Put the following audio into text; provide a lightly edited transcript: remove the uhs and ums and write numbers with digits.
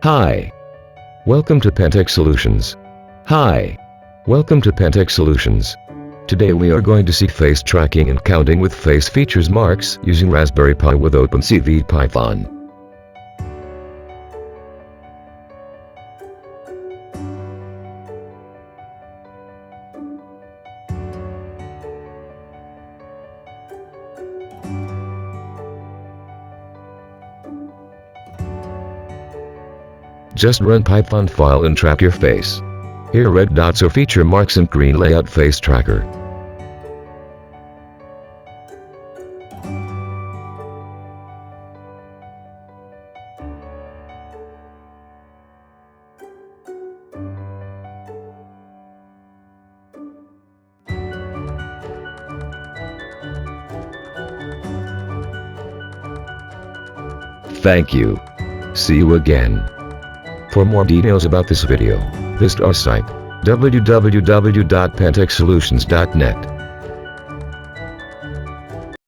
Hi. Welcome to Pantech Solutions. Hi. Welcome to Pantech Solutions. Today we are going to see face tracking and counting with face features marks using Raspberry Pi with OpenCV Python. Just run Python file and track your face. Here red dots are feature marks and green layout face tracker. Thank you. See you again. For more details about this video, visit our site www.pantechsolutions.net.